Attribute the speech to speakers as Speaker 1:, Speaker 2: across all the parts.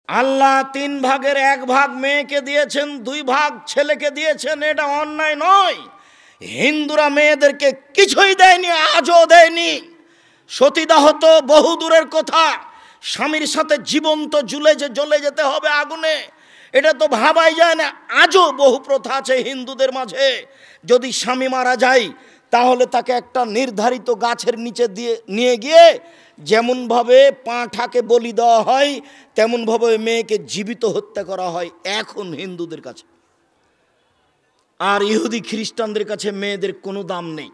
Speaker 1: আল্লাহ 3 ভাগের 1 ভাগ মেয়েকে দিয়েছেন, 2 ভাগ ছেলেকে দিয়েছেন, এটা অন্যায় নয়। হিন্দুরা মেয়েদেরকে কিছুই দেয়নি, আজও দেয়নি। সতীদাহ তো বহু দূরের কথা, স্বামীর সাথে জীবন্ত জ্বলে যেতে হবে আগুনে, এটা তো ভাবাই যায় না। আজও বহু প্রথা আছে হিন্দুদের মাঝে, যদি স্বামী মারা যায় তাহলে তাকে একটা নির্ধারিত গাছের নিচে নিয়ে গিয়ে যেমনভাবে পাঁঠাকে বলি দেওয়া হয় তেমনভাবে মেয়েকে জীবিত হত্যা করা হয় এখন হিন্দুদের কাছে। আর ইহুদি খ্রিস্টানদের কাছে মেয়েদের কোনো দাম নেই।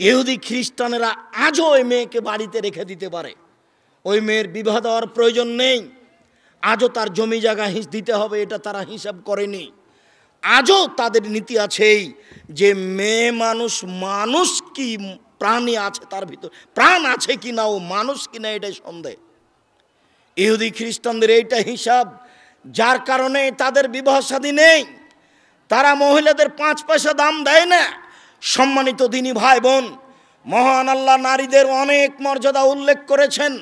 Speaker 1: ইহুদি খ্রিস্টানেরা আজও ওই মেয়েকে বাড়িতে রেখে দিতে পারে, ওই মেয়ের বিবাহ দেওয়ার প্রয়োজন নেই। আজও তার জমি জায়গা দিতে হবে, এটা তারা হিসাব করেনি। আজও তাদের নীতি আছেই যে মেয়ে মানুষ কি প্রাণী আছে, তার ভিতর প্রাণ আছে কি না, ও মানুষ কি না, এটাই সন্দেহ। ইহুদি খ্রিস্টানদের এইটা হিসাব, যার কারণে তাদের বিবাহ শাদী নেই। তারা মহিলাদের 5 পয়সা দাম দেয় না। সম্মানিত দিনী ভাই বোন, মহান আল্লাহ নারীদের অনেক মর্যাদা উল্লেখ করেছেন।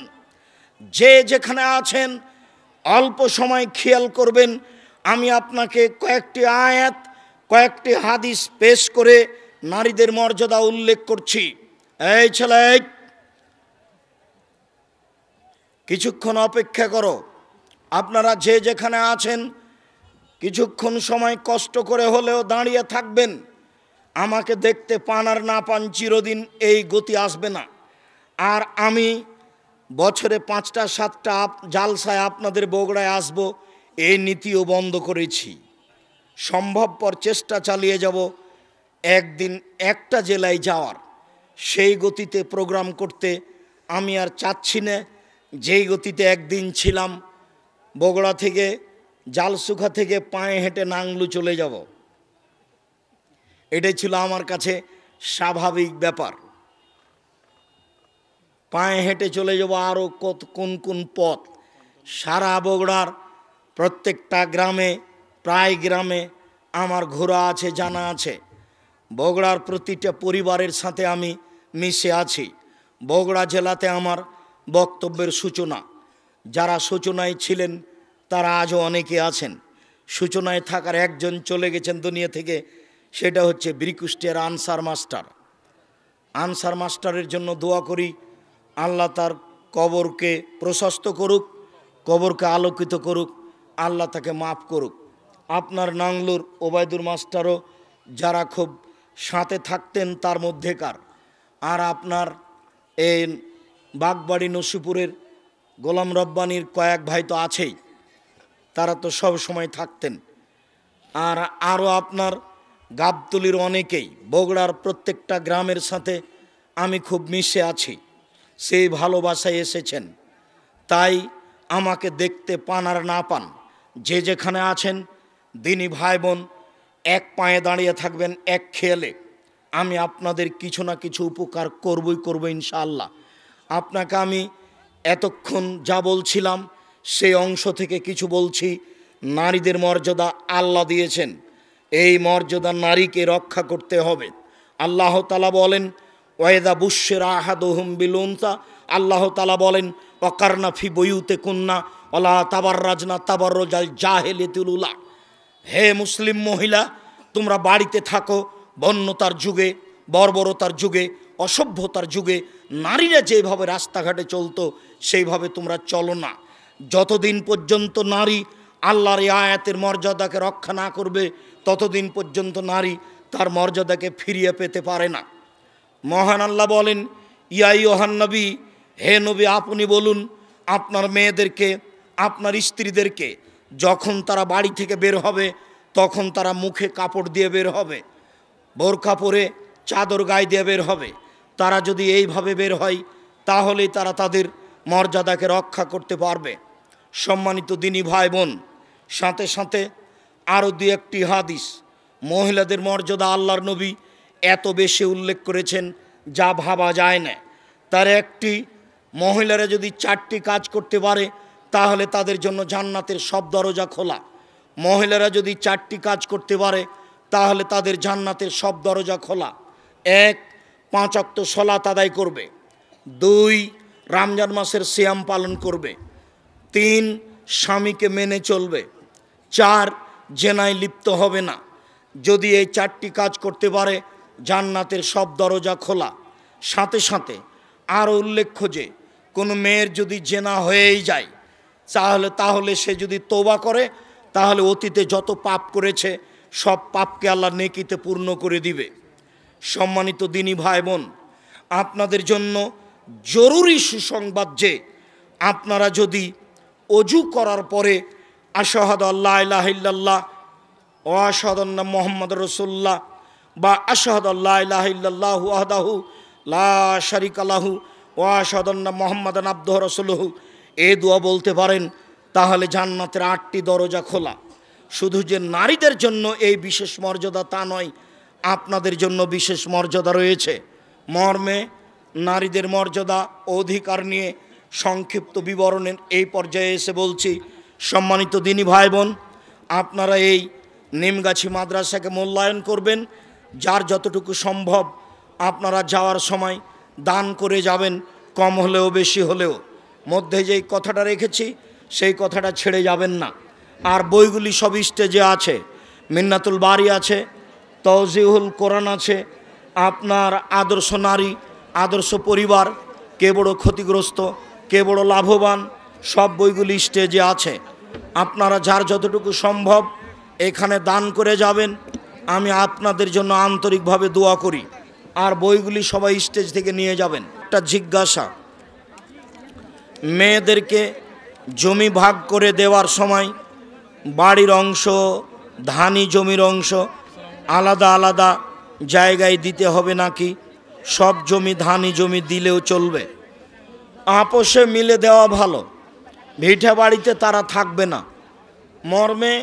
Speaker 1: যে যেখানে আছেন অল্প সময় খেয়াল করবেন, আমি আপনাকে কয়েকটি আয়াত কয়েকটি হাদিস পেশ করে নারীদের মর্যাদা উল্লেখ করছি। এই ছেলে, কিছুক্ষণ অপেক্ষা করো। আপনারা যে যেখানে আছেন কিছুক্ষণ সময় কষ্ট করে হলেও দাঁড়িয়ে থাকবেন। আমাকে দেখতে পান আর না পান, চিরদিন এই গতি আসবে না। আর আমি বছরে 5টা 7টা জালসায় আপনাদের বগুড়ায় আসব, এই নীতিও বন্ধ করেছি। সম্ভবপর চেষ্টা চালিয়ে যাব একদিন একটা জেলায় যাওয়ার, সেই গতিতে প্রোগ্রাম করতে আমি আর চাচ্ছি না। যেই গতিতে একদিন ছিলাম, বগুড়া থেকে জালসুখা থেকে পায়ে হেঁটে নাংলু চলে যাব, এটাই ছিল আমার কাছে স্বাভাবিক ব্যাপার। পায়ে হেঁটে চলে যাব আরও কোন কোন পথ। সারা বগুড়ার প্রত্যেকটা গ্রামে, প্রায় গ্রামে আমার ঘোরা আছে, জানা আছে। বগুড়ার প্রতিটা পরিবারের সাথে আমি মিশে আছি। বগুড়া জেলাতে আমার বক্তব্যের সূচনা। যারা সূচনায় ছিলেন তারা আজও অনেকে আছেন। সূচনায় থাকার একজন চলে গেছেন দুনিয়া থেকে, সেটা হচ্ছে বীরকুষ্টিয়ার আনসার মাস্টার। আনসার মাস্টারের জন্য দোয়া করি, আল্লাহ তার কবরকে প্রশস্ত করুক, কবরকে আলোকিত করুক, আল্লাহ তাকে মাফ করুক। আপনার নাংলুর ওবায়দুর মাস্টারও যারা খুব সাথে থাকতেন তার মধ্যেকার। আর আপনার এই বাগবাড়ি নসিপুরের গোলাম রব্বানির কয়েক ভাই তো আছেই, তারা তো সব সময় থাকতেন। আর আরও আপনার গাবতলির অনেকেই, বগুড়ার প্রত্যেকটা গ্রামের সাথে আমি খুব মিশে আছি, সেই ভালোবাসায় এসেছেন। তাই আমাকে দেখতে পান আর না পান, যে যেখানে আছেন দিনী ভাই বোন, এক পায়ে দাঁড়িয়ে থাকবেন এক খেয়ালে। আমি আপনাদের কিছু না কিছু উপকার করব ইনশাআল্লাহ। আপনাকে আমি এতক্ষণ যা বলছিলাম সেই অংশ থেকে কিছু বলছি। নারীদের মর্যাদা আল্লাহ দিয়েছেন, এই মর্যাদা নারীকে রক্ষা করতে হবে। আল্লাহ তাআলা বলেন, ওয়াইদা বুশশিরা আহাদুহুম বিল উনসা, আল্লাহ তাআলা বলেন ওয়াকারনা ফি বুয়ুতিকুন্না ওয়ালা তাবাররাজনা তাবাররুজাল জাহিলিয়াতিল উলা। হে মুসলিম মহিলা, তোমরা বাড়িতে থাকো। বন্যতার যুগে, বর্বরতার যুগে, অসভ্যতার যুগে নারীরা যেভাবে রাস্তাঘাটে চলতো সেইভাবে তোমরা চলো না। যতদিন পর্যন্ত নারী আল্লাহর এই আয়াতের মর্যাদাকে রক্ষা না করবে ততদিন পর্যন্ত নারী তার মর্যাদাকে ফিরিয়ে পেতে পারে না। মহান আল্লাহ বলেন, ইয়া আইয়ুহান নবী, হে নবী আপনি বলুন আপনার মেয়েদেরকে, আপনার স্ত্রীদেরকে, যখন তারা বাড়ি থেকে বের হবে তখন তারা মুখে কাপড় দিয়ে বের হবে, বোরকা পরে চাদর গায়ে দিয়ে বের হবে। তারা যদি এইভাবে বের হয় তাহলেই তারা তাদের মর্যাদাকে রক্ষা করতে পারবে। সম্মানিত দিনী ভাই বোন, সাথে সাথে আরও 2-1টি হাদিস মহিলাদের মর্যাদা আল্লাহর নবী এত বেশি উল্লেখ করেছেন যা ভাবা যায় না। তার একটি, মহিলারা যদি 4টি কাজ করতে পারে তাহলে তাদের জন্য জান্নাতের সব দরজা খোলা। মহিলারা যদি 4টি কাজ করতে পারে তাহলে তাদের জান্নাতের সব দরজা খোলা। 1, 5 ওয়াক্ত সালাত আদায় করবে। 2, রমজান মাসের সিয়াম পালন করবে। 3, স্বামীকে মেনে চলবে। 4 জেনায় লিপ্ত হবে না। যদি এই 4টি কাজ করতে পারে জান্নাতের সব দরজা খোলা। সাথে সাথে আরও উল্লেখ্য যে কোনো মেয়ের যদি জেনা হয়েই যায় তাহলে সে যদি তওবা করে তাহলে অতীতে যত পাপ করেছে সব পাপকে আল্লাহ নেকিতে পূর্ণ করে দিবে। সম্মানিত দিনী ভাই বোন, আপনাদের জন্য জরুরি সুসংবাদ যে আপনারা যদি অজু করার পরে আশহাদু আল্লা ইলাহা ইল্লাল্লাহ ওয়া আশহাদু আন্না মুহাম্মাদুর রাসূলুল্লাহ বা আশহাদু আল্লা ইলাহা ইল্লাল্লাহু ওয়াহদাহু লা শারীকা লাহু ওয়া আশহাদু আন্না মুহাম্মাদান আবদুহু রাসূলুহু এই দোয়া বলতে পারেন, তাহলে জান্নাতের 8টি দরজা খোলা। শুধু যে নারীদের জন্য এই বিশেষ মর্যাদা তা নয়, আপনাদের জন্য বিশেষ মর্যাদা রয়েছে। মর্মে নারীদের মর্যাদা অধিকার নিয়ে সংক্ষিপ্ত বিবরণের এই পর্যায়ে এসে বলছি। সম্মানিত দিনী ভাই বোন, আপনারা এই নিমগাছি মাদ্রাসাকে মূল্যায়ন করবেন। যার যতটুকু সম্ভব আপনারা যাওয়ার সময় দান করে যাবেন, কম হলেও বেশি হলেও। মধ্যে যেই কথাটা রেখেছি সেই কথাটা ছেড়ে যাবেন না। আর বইগুলি সব স্টেজে আছে। মিন্নাতুল বারি আছে, তাওজিহুল কোরআন আছে, আপনার আদর্শ নারী, আদর্শ পরিবার, কে বড় ক্ষতিগ্রস্ত, কে বড় লাভবান, সব বইগুলি স্টেজে আছে। আপনারা যার যতটুকু সম্ভব এখানে দান করে যাবেন। আমি আপনাদের জন্য আন্তরিকভাবে দোয়া করি। আর বইগুলি সবাই স্টেজ থেকে নিয়ে যাবেন। একটা জিজ্ঞাসা, মেয়েদেরকে জমি ভাগ করে দেওয়ার সময় বাড়ির অংশ, ধানি জমির অংশ আলাদা আলাদা জায়গায় দিতে হবে নাকি সব জমি ধানি জমি দিলেও চলবে? আপোষে মিলে দেওয়া ভালো। ভিটা বাড়িতে তারা থাকবে না, মর্মে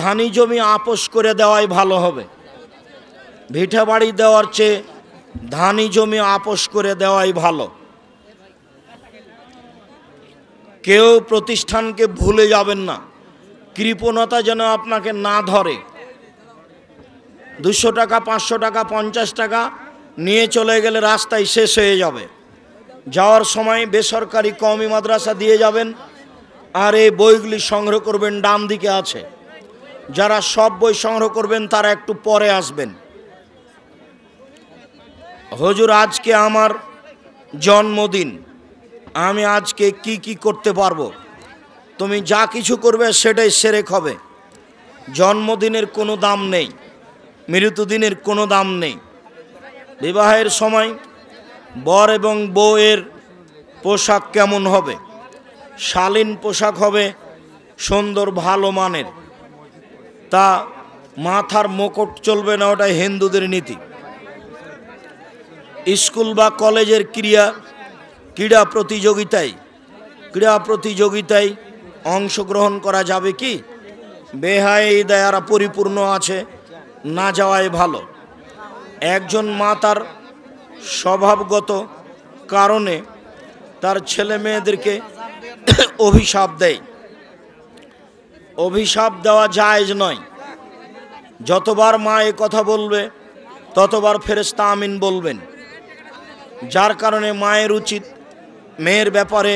Speaker 1: ধানি জমি আপোষ করে দেওয়াই ভালো হবে। ভিটা বাড়ি দেওয়ার চেয়ে ধানি জমি আপোষ করে দেওয়াই ভালো। কেউ প্রতিষ্ঠানকে ভুলে যাবেন না, কৃপণতা যেন আপনাকে না ধরে। 200 টাকা, 500 টাকা, 50 টাকা নিয়ে চলে গেলে রাস্তায় শেষ হয়ে যাবে। যাওয়ার সময় বেসরকারি কওমি মাদ্রাসা দিয়ে যাবেন। আর এই বইগুলি সংগ্রহ করবেন, ডান দিকে আছে। যারা সব বই সংগ্রহ করবেন তারা একটু পরে আসবেন। হুজুর, আজকে আমার জন্মদিন, আমি আজকে কি কি করতে পারবো? তুমি যা কিছু করবে সেটাই শিরক হবে। জন্মদিনের কোনো দাম নেই, মৃত্যুদিনের কোনো দাম নেই। বিবাহের সময় বর এবং বউয়ের পোশাক কেমন হবে? শালীন পোশাক হবে, সুন্দর ভালো মানের। তা মাথার মুকুট চলবে না, ওটা হিন্দুদের নীতি। স্কুল বা কলেজের ক্রীড়া প্রতিযোগিতায় অংশগ্রহণ করা যাবে কি? বেহায়ারা পরিপূর্ণ আছে, না যাওয়াই ভালো। একজন মা তার স্বভাবগত কারণে তার ছেলে মেয়েদেরকে অভিশাপ দেয়। অভিশাপ দেওয়া জায়েজ নয়। যতবার মা এ কথা বলবে ততবার ফেরেশতা আমিন বলবেন। যার কারণে মায়ের উচিত মেয়ের ব্যাপারে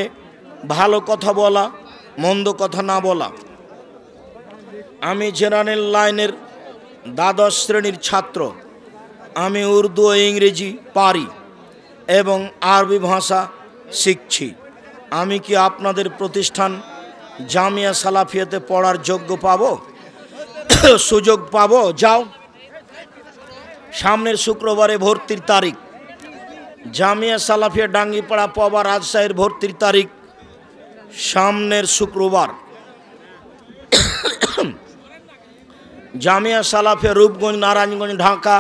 Speaker 1: ভালো কথা বলা, মন্দ কথা না বলা। আমি জেনারেল লাইনের 12 শ্রেণীর ছাত্র। আমি উর্দু ও ইংরেজি পারি এবং আরবি ভাষা শিখছি। আমি কি আপনাদের প্রতিষ্ঠান জামিয়া সালাফিয়াতে পড়ার সুযোগ পাবো? যাও, সামনের শুক্রবারে ভর্তির তারিখ। জামিয়া সালাফিয়া ডাঙ্গিপাড়া পবা রাজশাহীর ভর্তির তারিখ সামনের শুক্রবার। জামিয়া সালাফিয়া রূপগঞ্জ নারায়ণগঞ্জ ঢাকা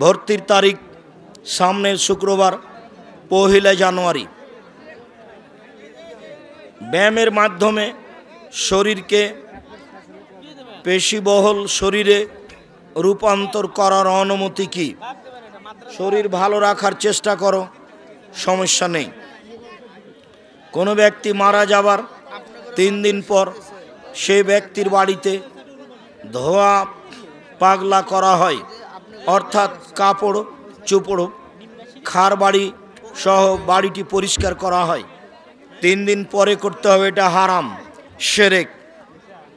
Speaker 1: ভর্তির তারিখ সামনের শুক্রবার 1 জানুয়ারি। ব্যায়ামের মাধ্যমে শরীরকে পেশিবহুল শরীরে রূপান্তর করার অনুমতি কি? শরীর ভালো রাখার চেষ্টা করো, সমস্যা নেই। কোনো ব্যক্তি মারা যাবার 3 দিন পর সেই ব্যক্তির বাড়িতে ধোয়া পাগলা করা হয়, অর্থাৎ কাপড় চোপড় খার বাড়ি সহ বাড়িটি পরিষ্কার করা হয়। 3 দিন পরে করতে হবে, এটা হারাম। শিরক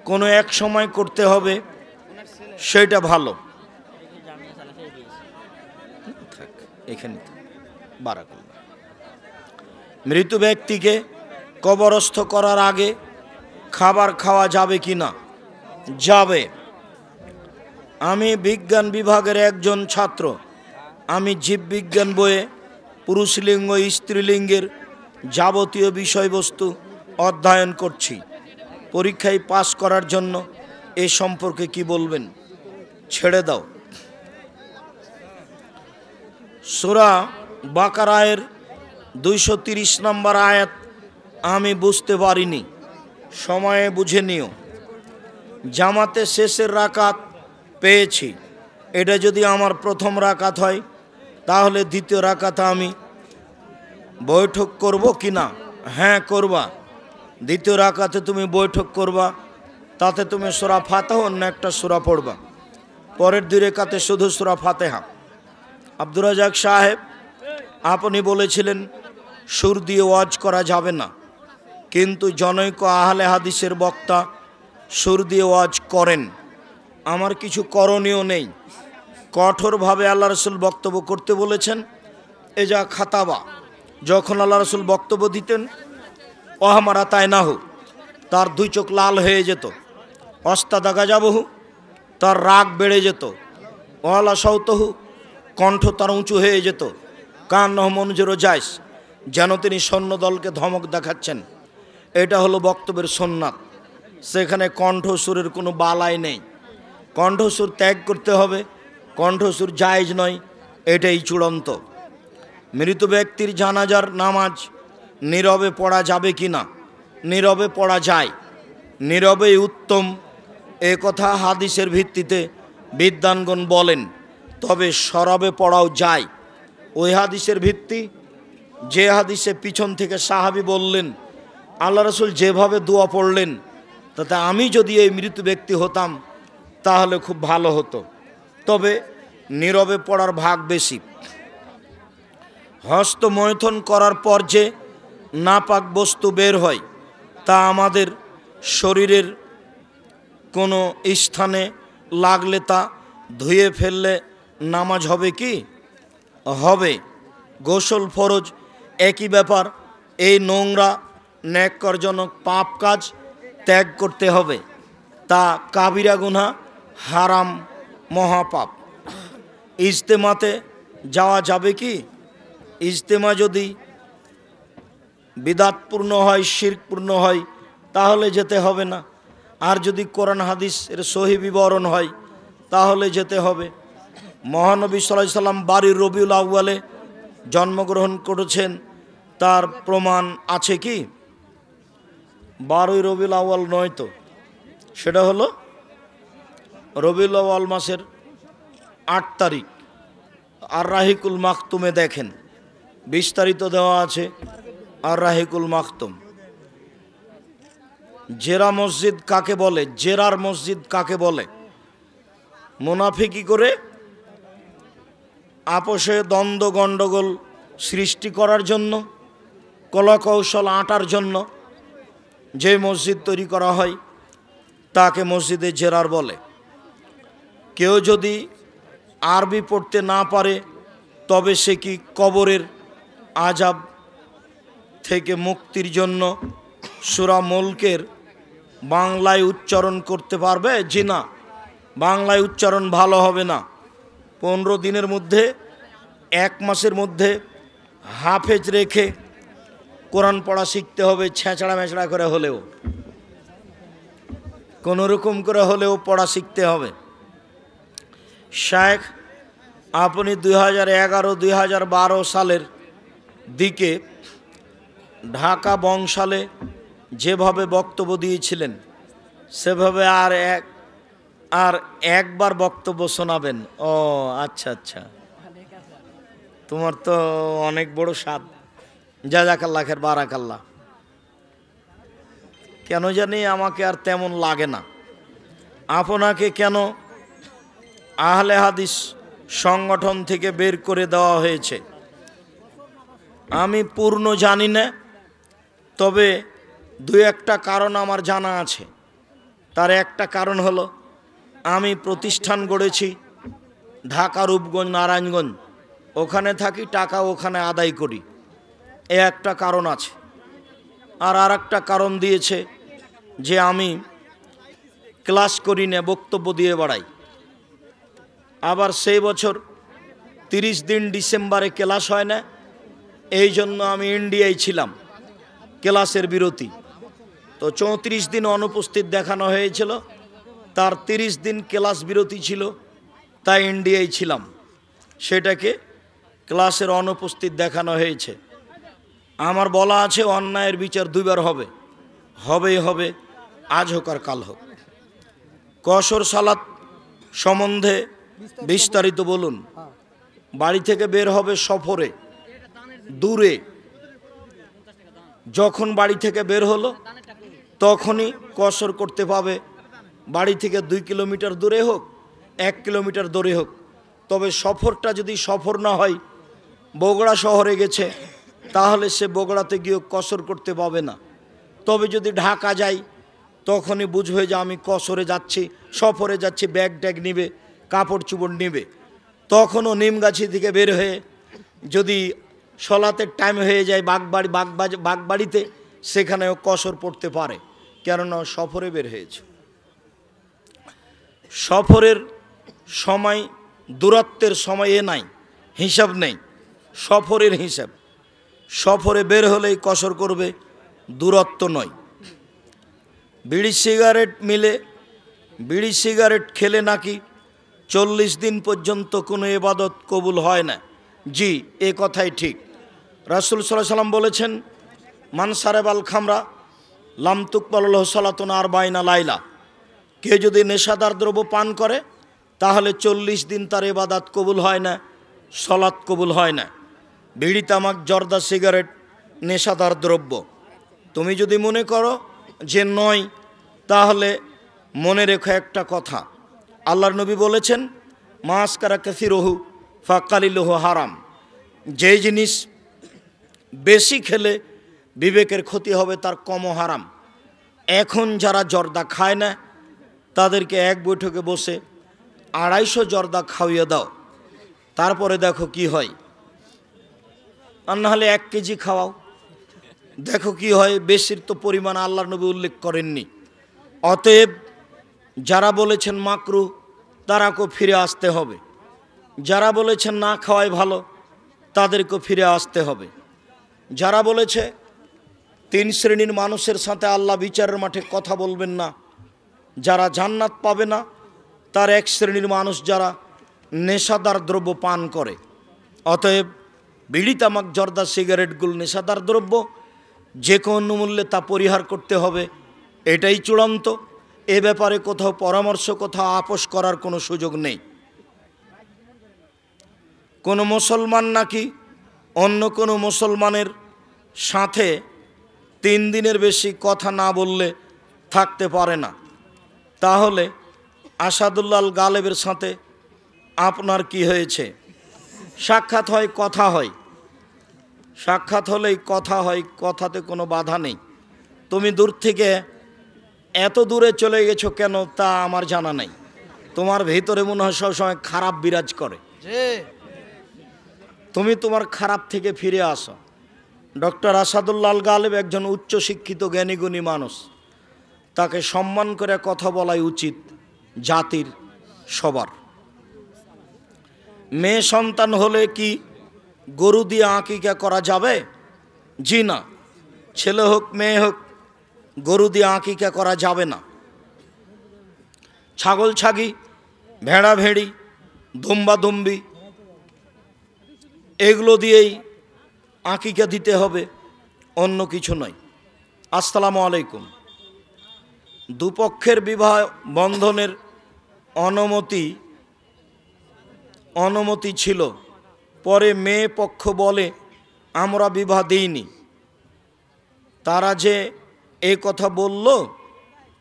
Speaker 1: কোনো এক সময় করতে হবে, সেটা ভালো। এখানে বারাকাল্লাহ। মৃত ব্যক্তিকে কবরস্থ করার আগে খাবার খাওয়া যাবে কি না? যাবে। আমি বিজ্ঞান বিভাগের একজন ছাত্র। আমি জীববিজ্ঞান বইয়ে পুরুষলিঙ্গ স্ত্রীলিঙ্গের যাবতীয় বিষয়বস্তু অধ্যয়ন করছি। পরীক্ষায় পাস করার জন্য এ সম্পর্কে কি বলবেন? ছেড়ে দাও। সূরা বাকারায়ের 230 নম্বর আয়াত আমি বুঝতে পারিনি, সময়ে বুঝে নিও। জামাতে শেষের রাকাত পেয়েছি, এটা যদি আমার প্রথম রাকাত হয় তাহলে দ্বিতীয় রাকাতে আমি বৈঠক করব কি না? হ্যাঁ করবা। দ্বিতীয় রাকাতে তুমি বৈঠক করবা, তাতে তুমি সূরা ফাতিহা অন্য একটা সূরা পড়বা, পরের 2 রাকাতে শুধু সূরা ফাতিহা। আব্দুর রাজ্জাক সাহেব, আপনি বলেছিলেন সুর দিয়ে ওয়াজ করা যাবে না, কিন্তু জনৈক আহলে হাদিসের বক্তা সুর দিয়ে ওয়াজ করেন। আমার কিছু করণীয় নেই। কঠোরভাবে আল্লাহ রসুল বক্তব্য করতে বলেছেন। এ যা খাতাবা, যখন আল্লাহ রসুল বক্তব্য দিতেন, ওহামারা তাই না হু, তার 2 চোখ লাল হয়ে যেত। অস্তাদা গাজাবহু, তার রাগ বেড়ে যেত। ওয়ালা সৌতহু, কণ্ঠ তার উঁচু হয়ে যেত। কান মনজুরো জায়স, যেন তিনি সৈন্যদলকে ধমক দেখাচ্ছেন। এটা হলো বক্তব্যের সুন্নাত। সেখানে কণ্ঠসুরের কোনো বালাই নেই। কণ্ঠসুর ত্যাগ করতে হবে, কণ্ঠসুর জায়েজ নয়, এটাই চূড়ান্ত। মৃত ব্যক্তির জানাজার নামাজ নীরবে পড়া যাবে কি না? নীরবে পড়া যায়, নীরবেই উত্তম। এ কথা হাদিসের ভিত্তিতে বিদ্বানগণ বলেন, তবে সরবে পড়াও যায়। ওই হাদিসের ভিত্তি, যে হাদিসে পিছন থেকে সাহাবী বললেন আল্লাহ রসুল যেভাবে দোয়া পড়লেন, তাতে আমি যদি এই মৃত ব্যক্তি হতাম তাহলে খুব ভালো হতো। তবে নীরবে পড়ার ভাগ বেশি। হস্তমৈথুন করার পর যে নাপাক বস্তু বের হয়, তা আমাদের শরীরের কোনো স্থানে লাগলে তা ধুয়ে ফেললে নামাজ হবে কি? হবে। গোসল ফরজ, একই ব্যাপার। এই নোংরা ন্যাক্কারজনক পাপ কাজ ত্যাগ করতে হবে। তা কাবিরা গুনাহ, হারাম, মহাপাপ। ইজতেমাতে যাওয়া যাবে কি? ইজতেমা যদি বিদাতপূর্ণ হয়, শিরকপূর্ণ হয়, তাহলে যেতে হবে না। আর যদি কোরআন হাদিস এর সহি বিবরণ হয় তাহলে যেতে হবে। মহানবী সাল্লাল্লাহু আলাইহি সাল্লাম বারোই রবিউল আউয়ালে জন্মগ্রহণ করেছেন, তার প্রমাণ আছে কি? 12ই রবিউল আউয়াল নয় তো, সেটা হলো রবিউল আউয়াল মাসের 8 তারিখ। আর রাহিকুল মাকতুমে দেখেন, বিস্তারিত দেওয়া আছে। আর রাহিকুল মাকতুম। জেরা মসজিদ কাকে বলে? জেরার মসজিদ কাকে বলে? মুনাফিকি করে আপোষে দ্বন্দ্ব গণ্ডগোল সৃষ্টি করার জন্য, কলাকৌশল আঁটার জন্য যে মসজিদ তৈরি করা হয় তাকে মসজিদে জেরার বলে। কেউ যদি আরবি পড়তে না পারে তবে সে কি কবরের আযাব থেকে মুক্তির জন্য সূরা মুলকের বাংলায় উচ্চারণ করতে পারবে? জি না, বাংলায় উচ্চারণ ভালো হবে না। 15 দিনের মধ্যে, 1 মাসের মধ্যে হাফেজ রেখে কোরআন পড়া শিখতে হবে। ছেঁচড়া মেচড়া করে হলেও, কোনো রকম করে হলেও পড়া শিখতে হবে। শেখ, আপনি 2011-2012 সালের দিকে ঢাকা বংশালে যেভাবে বক্তব্য দিয়েছিলেন সেভাবে আর একবার বক্তব্য শোনাবেন। ও আচ্ছা আচ্ছা, তোমার তো অনেক বড় স্বাদ। জাযাকাল্লাহ খের, বারাকাল্লাহ। কেন জানি আমাকে আর তেমন লাগে না। আপনাকে কেন আহলে হাদিস সংগঠন থেকে বের করে দেওয়া হয়েছে আমি পূর্ণ জানি না, তবে দু একটা কারণ আমার জানা আছে। তার একটা কারণ হলো আমি প্রতিষ্ঠান গড়েছি ঢাকা, রূপগঞ্জ, নারায়ণগঞ্জ, ওখানে থাকি, টাকা ওখানে আদায় করি, এ একটা কারণ আছে। আর একটা কারণ দিয়েছে যে আমি ক্লাস করি না, বক্তব্য দিয়ে বেড়াই। আবার সেই বছর 30 দিন ডিসেম্বরে ক্লাস হয় না, এই জন্য আমি ইন্ডিয়ায় ছিলাম, ক্লাসের বিরতি। তো 34 দিন অনুপস্থিত দেখানো হয়েছিল, তার 30 দিন ক্লাস বিরতি ছিল, তাই ইন্ডিয়ায় ছিলাম, সেটাকে ক্লাসের অনুপস্থিত দেখানো হয়েছে। আমার বলা আছে অন্যায়ের বিচার দুইবার হবে, হবেই হবে, আজ হোক আর কাল হোক। কসর সালাত সম্বন্ধে বিস্তারিত বলুন। বাড়ি থেকে বের হবে সফরে, দূরে, যখন বাড়ি থেকে বের হলো তখনই কসর করতে পাবে, বাড়ি থেকে 2 কিলোমিটার দূরে হোক, 1 কিলোমিটার দূরে হোক। তবে সফরটা যদি সফর না হয়, বগুড়া শহরে গেছে, তাহলে সে বগুড়াতে গিয়ে কসর করতে পাবে না। তবে যদি ঢাকা যায়, তখনই বুঝবে যে আমি কসরে যাচ্ছি, সফরে যাচ্ছি, ব্যাগ ট্যাগ নিবে, কাপড় চোপড় নিবে। তখনও নিমগাছি থেকে বের হয়ে যদি সলাতের টাইম হয়ে যায় বাগবাড়িতে, সেখানেও কসর পড়তে পারে, কেননা সফরে বের হয়েছে। সফরের সময়, দূরত্বের সময় এ নাই, হিসাব নেই, সফরের হিসাব। সফরে বের হলেই কসর করবে, দূরত্ব নয়। বিড়ি সিগারেট খেলে নাকি 40 দিন পর্যন্ত কোনো ইবাদত কবুল হয় না। জি, এ কথাই ঠিক। রাসূল সাল্লাল্লাহু আলাইহি ওয়াসাল্লাম বলেছেন, মান সারাবাল খামরা লাম তুকবাল লাহু সালাতুন 40 লাইলা। কে যদি নেশাদার দ্রব্য পান করে, তাহলে 40 দিন তার ইবাদত কবুল হয় না, সালাত কবুল হয় না। বিড়ি, তামাক, জর্দা, সিগারেট নেশাদার দ্রব্য। তুমি যদি মনে করো যে নয়, তাহলে মনে রেখো একটা কথা, আল্লাহর নবী বলেছেন, মাসকারা কাসিরহু ফাকালিলহু হারাম। যে জিনিস বেশি খেলে বিবেকের ক্ষতি হবে, তার কমও হারাম। এখন যারা জর্দা খায় না, তাদেরকে এক বৈঠকে বসে 250 জর্দা খাওয়িয়ে দাও, তারপরে দেখো কি হয়। আর নাহলে 1 কেজি খাওয়াও, দেখো কি হয়। বেশির তো পরিমাণ আল্লাহর নবী উল্লেখ করেননি। অতএব যারা বলেছেন মাকরু, তারাকেও ফিরে আসতে হবে। যারা বলেছেন না খাওয়াই ভালো, তাদেরকেও ফিরে আসতে হবে। যারা বলেছে 3 শ্রেণীর মানুষের সাথে আল্লাহ বিচারের মাঠে কথা বলবেন না, যারা জান্নাত পাবে না, তার 1 শ্রেণীর মানুষ যারা নেশাদার দ্রব্য পান করে। অতএব বিড়ি, তামাক, জর্দা, সিগারেটগুলো নেশাদার দ্রব্য, যে কোনো মূল্যে তা পরিহার করতে হবে, এটাই চূড়ান্ত। এ ব্যাপারে কোথাও পরামর্শ, কোথাও আপোষ করার কোনো সুযোগ নেই। কোনো মুসলমান নাকি অন্য কোনো মুসলমানের সাথে 3 দিনের বেশি কথা না বললে থাকতে পারে না। তাহলে আসাদুল্লাহ গালেবের সাথে আপনার কি হয়েছে? সাক্ষাৎ হয়, কথা হয়, সাক্ষাৎ হলেই কথা হয়, কথাতে কোনো বাধা নেই। তুমি দূর থেকে এত দূরে চলে গেছো কেন তা আমার জানা নেই। তোমার ভিতরে মনে হয় সবসময় খারাপ বিরাজ করে, তুমি তোমার খারাপ থেকে ফিরে আসো। ডক্টর আসাদুল্লাহ গালেব একজন উচ্চ শিক্ষিত জ্ঞানীগুণী মানুষ, তাকে সম্মান করে কথা বলাই উচিত জাতির সবার। মেয়ে সন্তান হলে কি গরু দিয়ে আকিকা করা যাবে? জি না, ছেলে হোক মেয়ে হোক, গরু দিয়ে আকিকা করা যাবে না। ছাগল ছাগি, ভেড়া ভেড়ি, দুম্বা দুম্বি, এগুলো দিয়েই আকিকা দিতে হবে, অন্য কিছু নয়। আসসালামু আলাইকুম। দুপক্ষের বিবাহ বন্ধনের অনুমতি ছিল, পরে মেয়ে পক্ষ বলে আমরা বিবাহ দিইনি। তারা যে এই কথা বলল,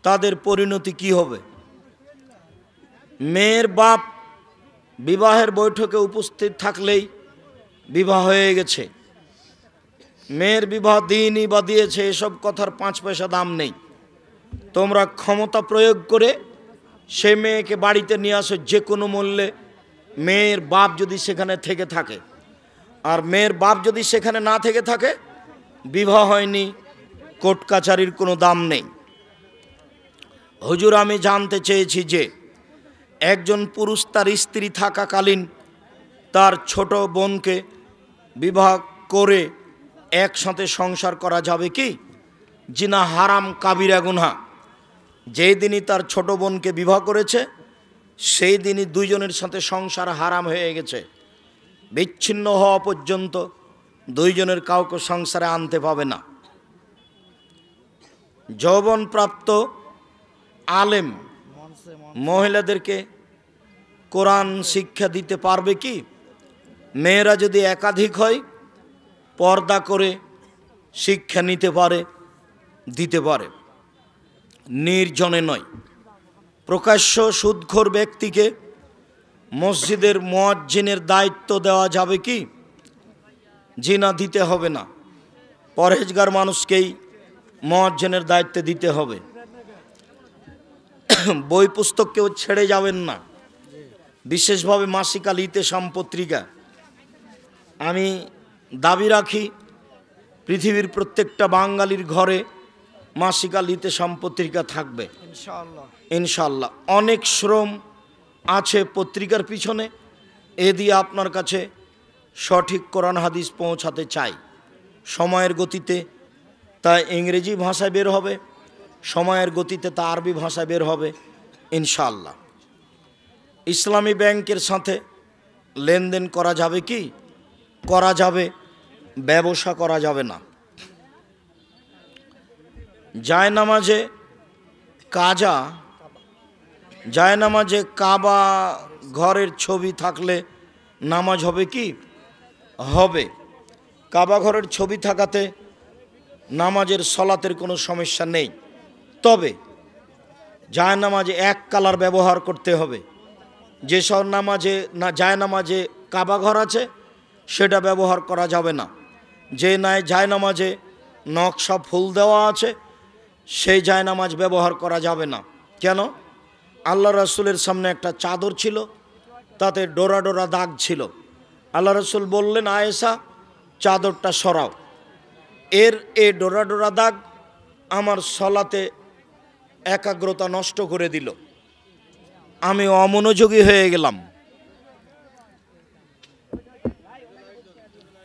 Speaker 1: তাদের পরিণতি কি হবে? মেয়ের বাপ বিবাহের বৈঠকে উপস্থিত থাকলেই বিবাহ হয়ে গেছে। মেয়ের বিবাহ দিনই বা দিয়েছে, এসব কথার 5 পয়সা দাম নেই। তোমরা ক্ষমতা প্রয়োগ করে সে মেয়েকে বাড়িতে নিয়ে আসো যে কোনো মূল্যে, মেয়ের বাপ যদি সেখানে থেকে থাকে। আর মেয়ের বাপ যদি সেখানে না থেকে থাকে, বিবাহ হয়নি, কোর্ট কাচারির কোনো দাম নেই। হুজুর, আমি জানতে চেয়েছি যে একজন পুরুষ তার স্ত্রী থাকাকালীন তার ছোট বোনকে বিবাহ করে একসাথে সংসার করা যাবে কি? জিনা হারাম, কাবিরা গুনাহ। যেই দিনই তার ছোট বোনকে বিবাহ করেছে সেই দিনই দুইজনের সাথে সংসার হারাম হয়ে গেছে। বিচ্ছিন্ন হওয়া পর্যন্ত দুইজনের কাউকে সংসারে আনতে পাবে না। যৌবনপ্রাপ্ত আলেম মহিলাদেরকে কোরআন শিক্ষা দিতে পারবে কি? মেয়েরা যদি একাধিক হয়, পর্দা করে শিক্ষা নিতে পারে, দিতে পারে, নির্জনে নয়। প্রকাশ্য সুদখোর ব্যক্তিকে মসজিদের মুয়াজ্জিনের দায়িত্ব দেওয়া যাবে কি? জি না, দিতে হবে না। পরহেজগার মানুষকেই মুয়াজ্জিনের দায়িত্ব দিতে হবে। বই পুস্তক কেউ ছেড়ে যাবেন না, বিশেষভাবে মাসিক আল ইতেসাম পত্রিকা। আমি দাবি রাখি পৃথিবীর প্রত্যেকটা বাঙালির ঘরে মাসিক আল ইতেসাম পত্রিকা থাকবে ইনশাআল্লাহ। অনেক শ্রম আছে পত্রিকার পিছনে, এ দিয়ে আপনার কাছে সঠিক কোরআন হাদিস পৌঁছাতে চাই। সময়ের গতিতে তা ইংরেজি ভাষায় বের হবে, সময়ের গতিতে তা আরবি ভাষায় বের হবে ইনশাআল্লাহ। ইসলামী ব্যাংকের সাথে লেনদেন করা যাবে কি? করা যাবে, ব্যবসা করা যাবে না। জায়নামাজে কাজা, জায়নামাজে কাবা ঘরের ছবি থাকলে নামাজ হবে কি? হবে। কাবা ঘরের ছবি থাকাতে নামাজের সলাতের কোনো সমস্যা নেই। তবে জায়নামাজে এক কালার ব্যবহার করতে হবে। যেসব নামাজে না জায়নামাজে কাবা ঘর আছে সেটা ব্যবহার করা যাবে না। যে নাই জায়নামাজে নকশা ফুল দেওয়া আছে সেই জায়নামাজ ব্যবহার করা যাবে না। কেন? আল্লাহ রাসূলের সামনে একটা চাদর ছিল, তাতে ডোরা ডোরা দাগ ছিল। আল্লাহ রাসূল বললেন, আয়েশা চাদরটা সরাও। এ ডোরা ডোরা দাগ আমার সলাতে একাগ্রতা নষ্ট করে দিল। আমি অমনোযোগী হয়ে গেলাম।